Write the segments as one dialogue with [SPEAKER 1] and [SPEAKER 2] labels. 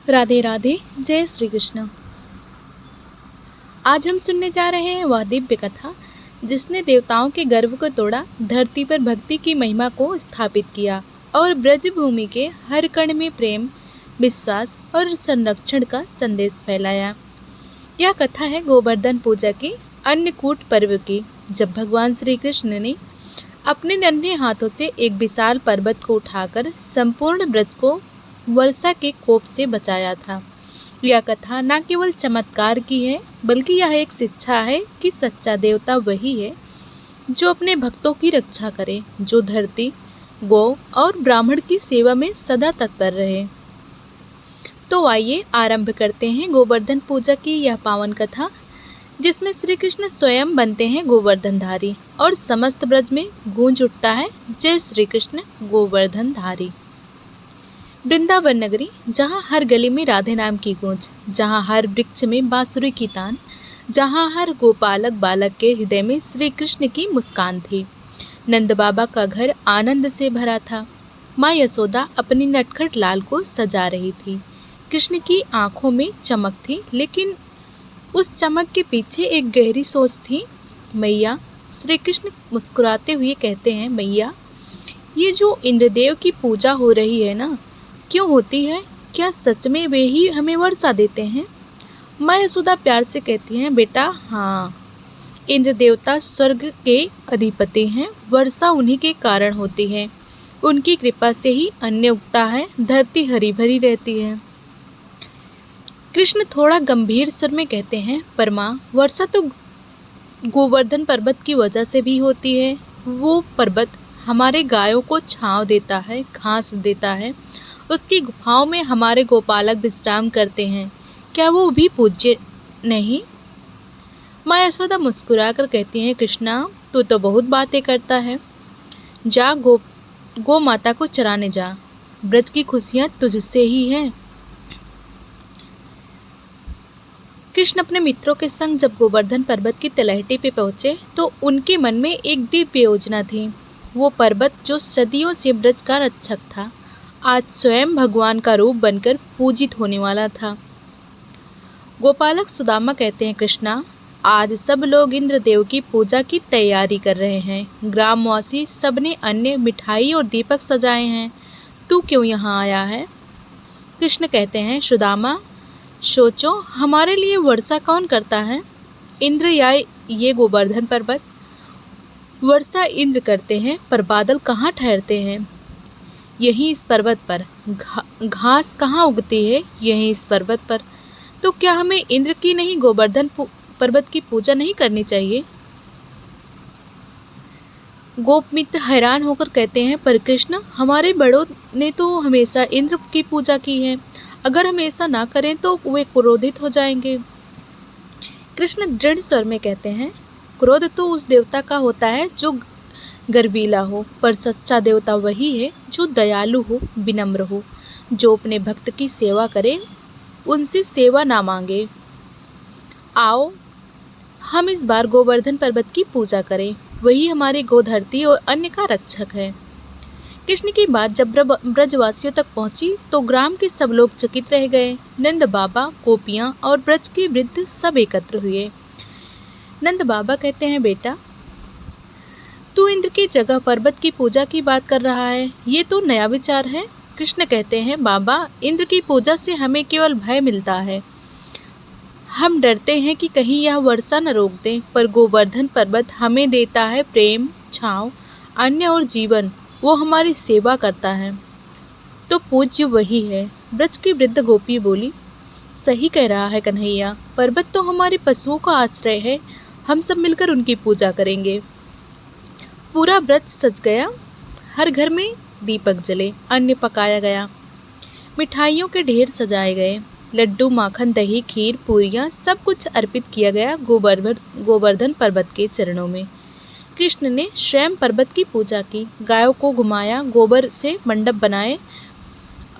[SPEAKER 1] राधे राधे। जय श्री कृष्ण। आज हम सुनने जा रहे हैं वह दिव्य कथा जिसने देवताओं के गर्व को तोड़ा, धरती पर भक्ति की महिमा को स्थापित किया और ब्रज भूमि के हर कण में प्रेम, विश्वास और संरक्षण का संदेश फैलाया। यह कथा है गोवर्धन पूजा की अन्नकूट पर्व की, जब भगवान श्री कृष्ण ने अपने नन्हे हाथों से एक विशाल पर्वत को उठाकर संपूर्ण ब्रज को वर्षा के कोप से बचाया था। यह कथा न केवल चमत्कार की है, बल्कि यह एक शिक्षा है कि सच्चा देवता वही है जो अपने भक्तों की रक्षा करे, जो धरती, गौ और ब्राह्मण की सेवा में सदा तत्पर रहे। तो आइए आरंभ करते हैं गोवर्धन पूजा की यह पावन कथा, जिसमें श्री कृष्ण स्वयं बनते हैं गोवर्धनधारी और समस्त ब्रज में गूंज उठता है जय श्री कृष्ण गोवर्धनधारी। वृंदावन नगरी, जहाँ हर गली में राधे नाम की गूंज, जहाँ हर वृक्ष में बांसुरी की तान, जहाँ हर गोपालक बालक के हृदय में श्री कृष्ण की मुस्कान थी। नंद बाबा का घर आनंद से भरा था। माँ यशोदा अपनी नटखट लाल को सजा रही थी। कृष्ण की आंखों में चमक थी, लेकिन उस चमक के पीछे एक गहरी सोच थी। मैया, श्री कृष्ण मुस्कुराते हुए कहते हैं, मैया, ये जो इंद्रदेव की पूजा हो रही है ना, क्यों होती है? क्या सच में वे ही हमें वर्षा देते हैं? माँ यशोदा प्यार से कहती हैं, बेटा हाँ, इंद्र देवता स्वर्ग के अधिपति हैं। वर्षा उन्हीं के कारण होती है। उनकी कृपा से ही अन्न उगता है, धरती हरी भरी रहती है। कृष्ण थोड़ा गंभीर स्वर में कहते हैं, पर माँ, वर्षा तो गोवर्धन पर्वत की वजह से भी होती है। वो पर्वत हमारे गायों को छांव देता है, घास देता है। उसकी गुफाओं में हमारे गोपालक विश्राम करते हैं। क्या वो भी पूज्य नहीं? माँ यशोदा मुस्कुरा कर कहती हैं, कृष्णा, तू तो बहुत बातें करता है। जा गो माता को चराने जा। ब्रज की खुशियाँ तुझसे ही हैं। कृष्ण अपने मित्रों के संग जब गोवर्धन पर्वत की तलहटी पे पहुँचे तो उनके मन में एक दिव्य योजना थी। वो पर्वत जो सदियों से ब्रज का रक्षक था, आज स्वयं भगवान का रूप बनकर पूजित होने वाला था। गोपालक सुदामा कहते हैं, कृष्णा, आज सब लोग इंद्रदेव की पूजा की तैयारी कर रहे हैं। ग्रामवासी सबने अन्य, मिठाई और दीपक सजाए हैं। तू क्यों यहाँ आया है? कृष्ण कहते हैं, सुदामा, सोचो, हमारे लिए वर्षा कौन करता है? इंद्र या ये गोवर्धन पर्वत? वर्षा इंद्र करते हैं, पर बादल कहाँ ठहरते हैं? यहीं इस पर्वत पर। घास कहाँ उगती है? यहीं इस पर्वत पर। तो क्या हमें इंद्र की नहीं, गोवर्धन पर्वत की पूजा नहीं करनी चाहिए? गोप मित्र हैरान होकर कहते हैं, पर कृष्ण, हमारे बड़ों ने तो हमेशा इंद्र की पूजा की है। अगर हम ऐसा ना करें तो वे क्रोधित हो जाएंगे। कृष्ण दृढ़ स्वर में कहते हैं, क्रोध तो उस देवता का होता है जो गर्वीला हो, पर सच्चा देवता वही है जो दयालु हो, विनम्र हो, जो अपने भक्त की सेवा करे, उनसे सेवा ना मांगे। आओ हम इस बार गोवर्धन पर्वत की पूजा करें। वही हमारी गोधरती और अन्य का रक्षक है। कृष्ण की बात जब ब्रजवासियों तक पहुंची तो ग्राम के सब लोग चकित रह गए। नंद बाबा, गोपियाँ और ब्रज के वृद्ध सब एकत्र हुए। नंद बाबा कहते हैं, बेटा, तू इंद्र की जगह पर्वत की पूजा की बात कर रहा है। ये तो नया विचार है। कृष्ण कहते हैं, बाबा, इंद्र की पूजा से हमें केवल भय मिलता है। हम डरते हैं कि कहीं यह वर्षा न रोक दे, पर गोवर्धन पर्वत हमें देता है प्रेम, छाँव, अन्न और जीवन। वो हमारी सेवा करता है, तो पूज्य वही है। ब्रज की वृद्ध गोपी बोली, सही कह रहा है कन्हैया, पर्वत तो हमारे पशुओं का आश्रय है। हम सब मिलकर उनकी पूजा करेंगे। पूरा ब्रज सज गया। हर घर में दीपक जले, अन्न पकाया गया, मिठाइयों के ढेर सजाए गए, लड्डू, माखन, दही, खीर, पूरियाँ, सब कुछ अर्पित किया गया गोवर्धन पर्वत के चरणों में। कृष्ण ने स्वयं पर्वत की पूजा की, गायों को घुमाया, गोबर से मंडप बनाए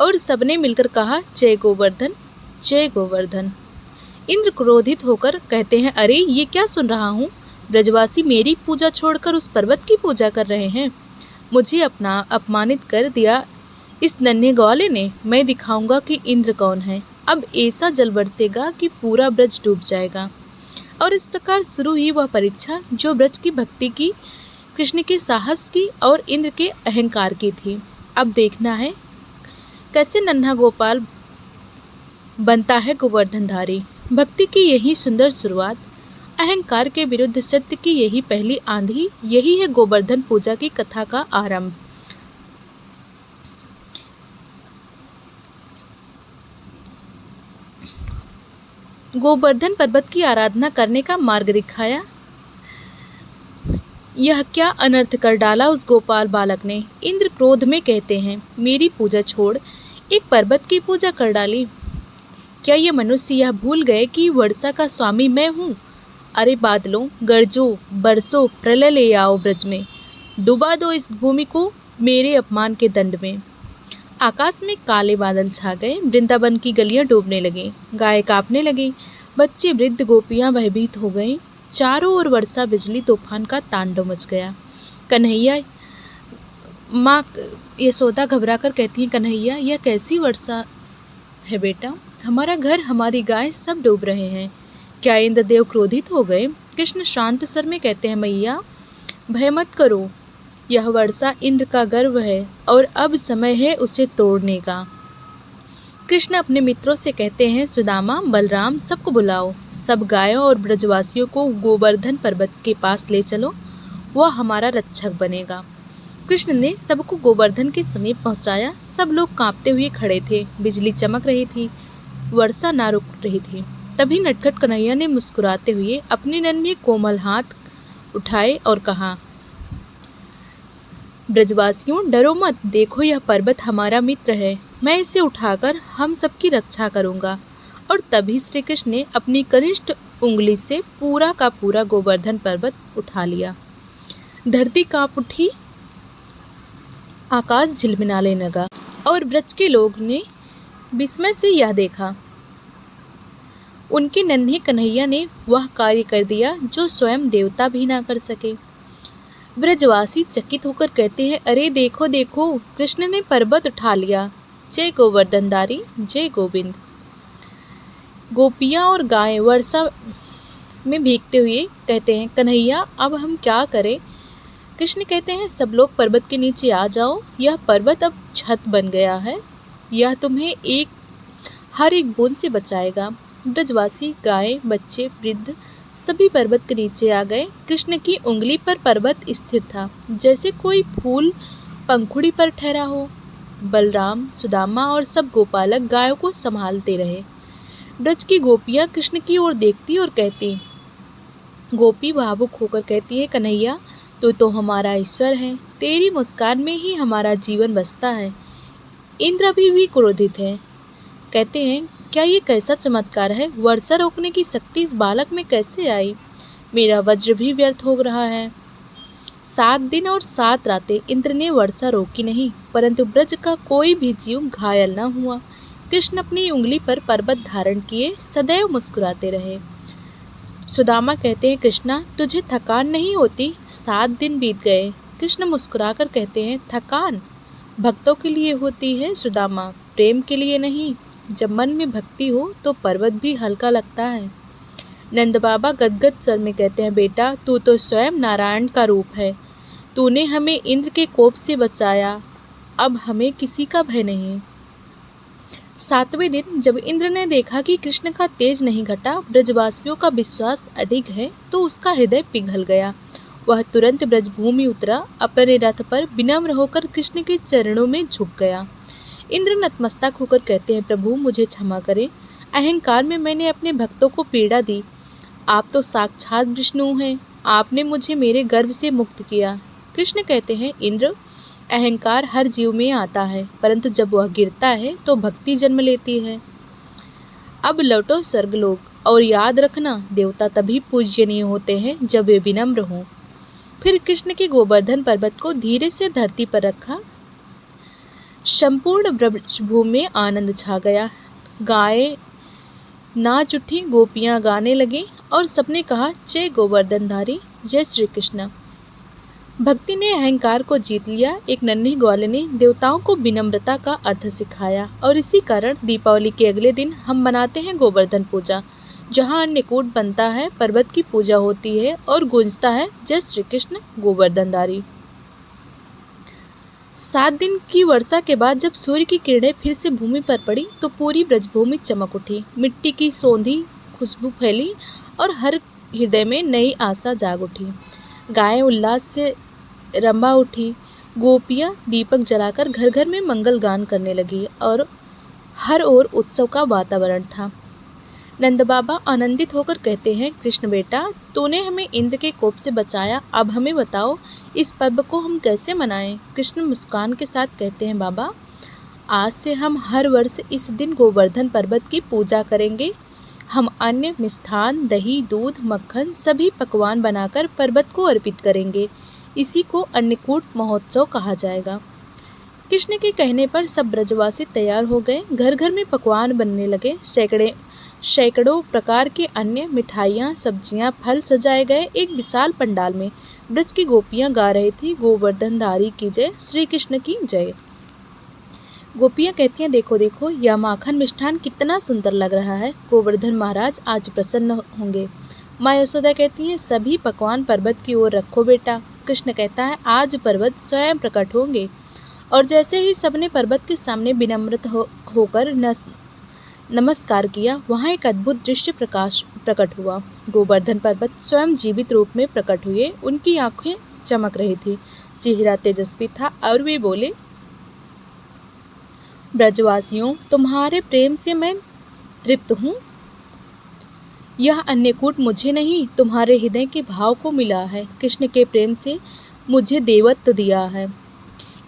[SPEAKER 1] और सबने मिलकर कहा, जय गोवर्धन, जय गोवर्धन। इंद्र क्रोधित होकर कहते हैं, अरे ये क्या सुन रहा हूँ? ब्रजवासी मेरी पूजा छोड़कर उस पर्वत की पूजा कर रहे हैं। मुझे अपना अपमानित कर दिया इस नन्हे ग्वाले ने। मैं दिखाऊंगा कि इंद्र कौन है। अब ऐसा जल बरसेगा कि पूरा ब्रज डूब जाएगा। और इस प्रकार शुरू हुई वह परीक्षा जो ब्रज की भक्ति की, कृष्ण के साहस की और इंद्र के अहंकार की थी। अब देखना है कैसे नन्हा गोपाल बनता है गोवर्धनधारी। भक्ति की यही सुंदर शुरुआत, अहंकार के विरुद्ध सत्य की यही पहली आंधी, यही है गोवर्धन पूजा की कथा का आरंभ। गोवर्धन पर्वत की आराधना करने का मार्ग दिखाया। यह क्या अनर्थ कर डाला उस गोपाल बालक ने। इंद्र क्रोध में कहते हैं, मेरी पूजा छोड़ एक पर्वत की पूजा कर डाली। क्या ये मनुष्य यह भूल गए कि वर्षा का स्वामी मैं हूँ। अरे बादलों, गरजो, बरसो, प्रलय ले आओ ब्रज में, डुबा दो इस भूमि को मेरे अपमान के दंड में। आकाश में काले बादल छा गए, वृंदावन की गलियां डूबने लगीं, गाय कांपने लगी, बच्चे वृद्ध गोपियां भयभीत हो गईं। चारों ओर वर्षा बिजली तूफान का तांडव मच गया। कन्हैया, माँ यशोदा घबरा कर कहती हैं, कन्हैया यह कैसी वर्षा है बेटा, हमारा घर, हमारी गाय सब डूब रहे हैं। क्या इंद्रदेव क्रोधित हो गए। कृष्ण शांत स्वर में कहते हैं, मैया भय मत करो, यह वर्षा इंद्र का गर्व है और अब समय है उसे तोड़ने का। कृष्ण अपने मित्रों से कहते हैं, सुदामा, बलराम, सबको बुलाओ, सब गायों और ब्रजवासियों को गोवर्धन पर्वत के पास ले चलो, वह हमारा रक्षक बनेगा। कृष्ण ने सबको गोवर्धन के समीप पहुंचाया। सब लोग कांपते हुए खड़े थे, बिजली चमक रही थी, वर्षा ना रुक रही थी। तभी नटखट कन्हैया ने मुस्कुराते हुए अपने नन्हे कोमल हाथ उठाए और कहा, ब्रजवासियों डरो मत, देखो यह पर्वत हमारा मित्र है, मैं इसे उठाकर हम सबकी रक्षा करूंगा। और तभी श्री कृष्ण ने अपनी कनिष्ठ उंगली से पूरा का पूरा गोवर्धन पर्वत उठा लिया। धरती कांप उठी, आकाश झिलमिलाने लगा और ब्रज के लोग ने विस्मय से यह देखा। उनके नन्हे कन्हैया ने वह कार्य कर दिया जो स्वयं देवता भी ना कर सके। ब्रजवासी चकित होकर कहते हैं, अरे देखो देखो, कृष्ण ने पर्वत उठा लिया। जय गोवर्धनधारी, जय गोविंद। गोपियाँ और गायें वर्षा में भीगते हुए कहते हैं, कन्हैया अब हम क्या करें। कृष्ण कहते हैं, सब लोग पर्वत के नीचे आ जाओ, यह पर्वत अब छत बन गया है, यह तुम्हें हर एक बूंद से बचाएगा। ब्रजवासी, गायें, बच्चे, वृद्ध सभी पर्वत के नीचे आ गए। कृष्ण की उंगली पर पर्वत स्थिर था, जैसे कोई फूल पंखुड़ी पर ठहरा हो। बलराम, सुदामा और सब गोपालक गायों को संभालते रहे। ब्रज की गोपियाँ कृष्ण की ओर देखती और कहती, गोपी भावुक होकर कहती है, कन्हैया तू तो हमारा ईश्वर है, तेरी मुस्कान में ही हमारा जीवन बसता है। इंद्र अभी भी क्रोधित है, कहते हैं, क्या ये कैसा चमत्कार है, वर्षा रोकने की शक्ति इस बालक में कैसे आई। मेरा वज्र भी व्यर्थ हो रहा है। 7 दिन और 7 रातें इंद्र ने वर्षा रोकी नहीं, परंतु ब्रज का कोई भी जीव घायल न हुआ। कृष्ण अपनी उंगली पर पर्वत धारण किए सदैव मुस्कुराते रहे। सुदामा कहते हैं, कृष्णा तुझे थकान नहीं होती, 7 दिन बीत गए। कृष्ण मुस्कुराकर कहते हैं, थकान भक्तों के लिए होती है सुदामा, प्रेम के लिए नहीं। जब मन में भक्ति हो तो पर्वत भी हल्का लगता है। नंद बाबा गदगद स्वर में कहते हैं, बेटा तू तो स्वयं नारायण का रूप है, तूने हमें इंद्र के कोप से बचाया, अब हमें किसी का भय नहीं। 7वें दिन जब इंद्र ने देखा कि कृष्ण का तेज नहीं घटा, ब्रजवासियों का विश्वास अडिग है, तो उसका हृदय पिघल गया। वह तुरंत ब्रजभूमि उतरा, अपने रथ पर विनम्र होकर कृष्ण के चरणों में झुक गया। इंद्र नतमस्तक होकर कहते हैं, प्रभु मुझे क्षमा करें, अहंकार में मैंने अपने भक्तों को पीड़ा दी। आप तो साक्षात विष्णु हैं, आपने मुझे मेरे गर्व से मुक्त किया। कृष्ण कहते हैं, इंद्र अहंकार हर जीव में आता है, परंतु जब वह गिरता है तो भक्ति जन्म लेती है। अब लौटो स्वर्गलोक और याद रखना, देवता तभी पूजनीय होते हैं जब वे विनम्र हों। फिर कृष्ण के गोवर्धन पर्वत को धीरे से धरती पर रखा। संपूर्ण ब्रजभूमि में आनंद छा गया। गायें नाच उठी, गोपियाँ गाने लगी और सबने कहा, जय गोवर्धनधारी, जय श्री कृष्ण। भक्ति ने अहंकार को जीत लिया। एक नन्ही ग्वाले ने देवताओं को विनम्रता का अर्थ सिखाया और इसी कारण दीपावली के अगले दिन हम मनाते हैं गोवर्धन पूजा, जहाँ अन्नकूट बनता है, पर्वत की पूजा होती है और गूंजता है जय श्री कृष्ण गोवर्धनधारी। 7 दिन की वर्षा के बाद जब सूर्य की किरणें फिर से भूमि पर पड़ी तो पूरी ब्रजभूमि चमक उठी। मिट्टी की सौंधी खुशबू फैली और हर हृदय में नई आशा जाग उठी। गायें उल्लास से रंभा उठी। गोपियाँ दीपक जलाकर घर घर में मंगल गान करने लगी और हर ओर उत्सव का वातावरण था। नंद बाबा आनंदित होकर कहते हैं, कृष्ण बेटा, तूने हमें इंद्र के कोप से बचाया। अब हमें बताओ इस पर्व को हम कैसे मनाएं। कृष्ण मुस्कान के साथ कहते हैं, बाबा, आज से हम हर वर्ष इस दिन गोवर्धन पर्वत की पूजा करेंगे। हम अन्न, मिष्ठान, दही, दूध, मक्खन सभी पकवान बनाकर पर्वत को अर्पित करेंगे। इसी को अन्नकूट महोत्सव कहा जाएगा। कृष्ण के कहने पर सब ब्रजवासी तैयार हो गए। घर घर में पकवान बनने लगे। सैकड़ों प्रकार के अन्न, मिठाइयाँ, सब्जियाँ, फल सजाए गए। एक विशाल पंडाल में ब्रज की गोपियाँ गा रही थी, गोवर्धनधारी की जय, श्री कृष्ण की जय। गोपियाँ कहती हैं, देखो देखो, यह माखन मिष्ठान कितना सुंदर लग रहा है। गोवर्धन महाराज आज प्रसन्न होंगे। माँ यशोदा कहती हैं, सभी पकवान पर्वत की ओर रखो बेटा। कृष्ण कहता है, आज पर्वत स्वयं प्रकट होंगे। और जैसे ही सबने पर्वत के सामने विनम्र होकर नमस्कार किया, वहाँ एक अद्भुत दृश्य प्रकट हुआ। गोवर्धन पर्वत स्वयं जीवित रूप में प्रकट हुए। उनकी आंखें चमक रही थी, चेहरा तेजस्वी था और वे बोले, ब्रजवासियों, तुम्हारे प्रेम से मैं तृप्त हूँ। यह अन्नकूट मुझे नहीं, तुम्हारे हृदय के भाव को मिला है। कृष्ण के प्रेम से मुझे देवत्व दिया है।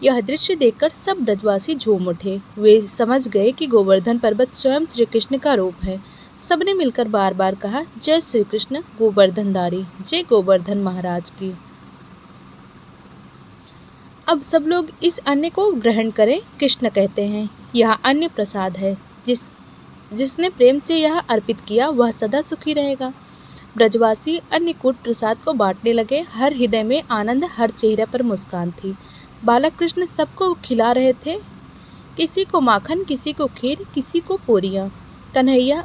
[SPEAKER 1] यह दृश्य देखकर सब ब्रजवासी झूम उठे। वे समझ गए कि गोवर्धन पर्वत स्वयं श्री कृष्ण का रूप है। सबने मिलकर बार बार कहा, जय श्री कृष्ण गोवर्धनधारी, जय गोवर्धन महाराज की। अब सब लोग इस अन्न को ग्रहण करें। कृष्ण कहते हैं, यह अन्न प्रसाद है। जिसने प्रेम से यह अर्पित किया वह सदा सुखी रहेगा। ब्रजवासी अन्नकूट प्रसाद को बांटने लगे। हर हृदय में आनंद, हर चेहरे पर मुस्कान थी। बालक कृष्ण सबको खिला रहे थे, किसी को माखन, किसी को खीर, किसी को पूरियाँ। कन्हैया,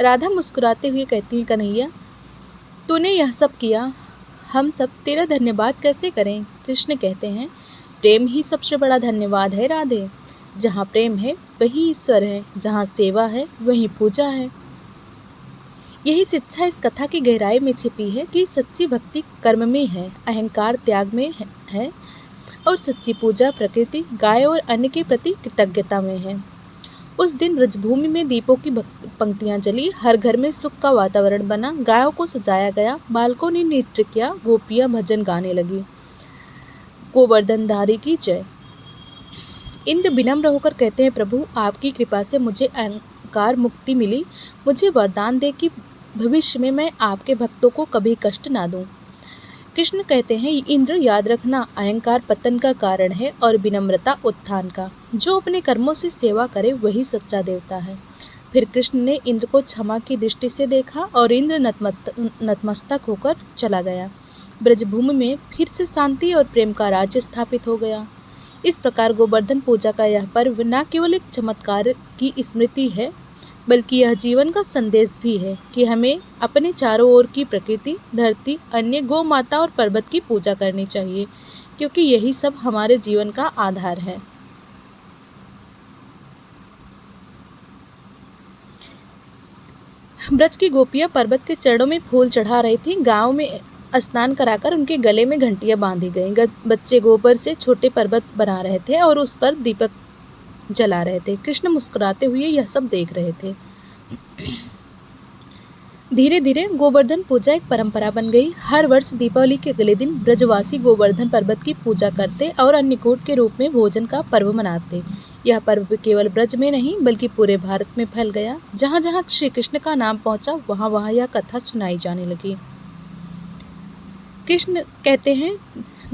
[SPEAKER 1] राधा मुस्कुराते हुए कहती है, कन्हैया, तूने यह सब किया, हम सब तेरा धन्यवाद कैसे करें। कृष्ण कहते हैं, प्रेम ही सबसे बड़ा धन्यवाद है राधे। जहाँ प्रेम है वही ईश्वर है, जहाँ सेवा है वही पूजा है। यही शिक्षा इस कथा की गहराई में छिपी है कि सच्ची भक्ति कर्म में है, अहंकार त्याग में है और सच्ची पूजा प्रकृति, गाय और अन्न के प्रति कृतज्ञता में है। उस दिन ब्रजभूमि में दीपों की पंक्तियां जली। हर घर में सुख का वातावरण बना। गायों को सजाया गया, बालकों ने नृत्य किया, गोपियां भजन गाने लगी, गोवर्धनधारी की जय। इंद्र विनम्र होकर कहते हैं, प्रभु, आपकी कृपा से मुझे अहंकार मुक्ति मिली। मुझे वरदान दे कि भविष्य में मैं आपके भक्तों को कभी कष्ट ना दूं। कृष्ण कहते हैं, इंद्र, याद रखना, अहंकार पतन का कारण है और विनम्रता उत्थान का। जो अपने कर्मों से सेवा करे वही सच्चा देवता है। फिर कृष्ण ने इंद्र को क्षमा की दृष्टि से देखा और इंद्र नतमस्तक होकर चला गया। ब्रजभूमि में फिर से शांति और प्रेम का राज्य स्थापित हो गया। इस प्रकार गोवर्धन पूजा का यह पर्व न केवल एक चमत्कार की स्मृति है, बल्कि यह जीवन का संदेश भी है कि हमें अपने चारों ओर की प्रकृति, धरती, अन्य, गौ माता और पर्वत की पूजा करनी चाहिए, क्योंकि यही सब हमारे जीवन का आधार है। ब्रज की गोपियां पर्वत के चरणों में फूल चढ़ा रही थीं। गांव में स्नान कराकर उनके गले में घंटियां बांधी गईं। बच्चे गोबर से छोटे पर्वत बना रहे थे और उस पर दीपक जला रहे थे। कृष्ण मुस्कुराते हुए यह सब देख रहे थे। धीरे धीरे गोवर्धन पूजा एक परंपरा बन गई। हर वर्ष दीपावली के अगले दिन ब्रजवासी गोवर्धन पर्वत की पूजा करते और अन्नकूट के रूप में भोजन का पर्व मनाते। यह पर्व केवल ब्रज में नहीं बल्कि पूरे भारत में फैल गया। जहाँ जहाँ श्री कृष्ण का नाम पहुँचा वहाँ वहाँ यह कथा सुनाई जाने लगी। कृष्ण कहते हैं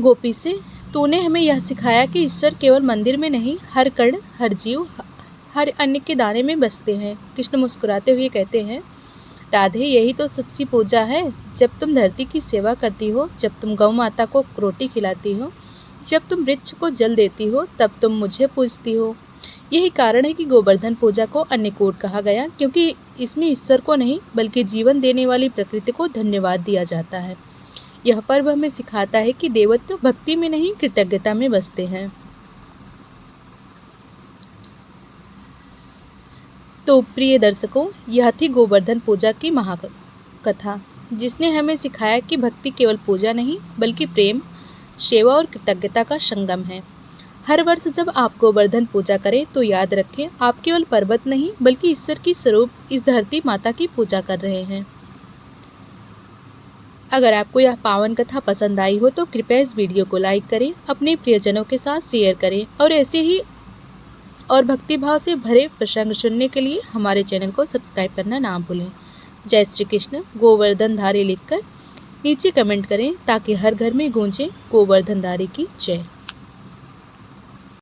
[SPEAKER 1] गोपी से, तूने हमें यह सिखाया कि ईश्वर केवल मंदिर में नहीं, हर कण, हर जीव, हर अन्न के दाने में बसते हैं। कृष्ण मुस्कुराते हुए कहते हैं, राधे, यही तो सच्ची पूजा है। जब तुम धरती की सेवा करती हो, जब तुम गौ माता को रोटी खिलाती हो, जब तुम वृक्ष को जल देती हो, तब तुम मुझे पूजती हो। यही कारण है कि गोवर्धन पूजा को अन्नकूट कहा गया, क्योंकि इसमें ईश्वर को नहीं बल्कि जीवन देने वाली प्रकृति को धन्यवाद दिया जाता है। यह पर्व हमें सिखाता है कि देवत्व भक्ति में नहीं कृतज्ञता में बसते हैं। तो प्रिय दर्शकों, यह थी गोवर्धन पूजा की महाकथा, जिसने हमें सिखाया कि भक्ति केवल पूजा नहीं बल्कि प्रेम, सेवा और कृतज्ञता का संगम है। हर वर्ष जब आप गोवर्धन पूजा करें तो याद रखें, आप केवल पर्वत नहीं बल्कि ईश्वर की स्वरूप इस धरती माता की पूजा कर रहे हैं। अगर आपको यह पावन कथा पसंद आई हो तो कृपया इस वीडियो को लाइक करें, अपने प्रियजनों के साथ शेयर करें और ऐसे ही और भक्तिभाव से भरे प्रसंग सुनने के लिए हमारे चैनल को सब्सक्राइब करना ना भूलें। जय श्री कृष्ण। गोवर्धन धारी लिखकर नीचे कमेंट करें ताकि हर घर में गूंजे गोवर्धन धारी की जय।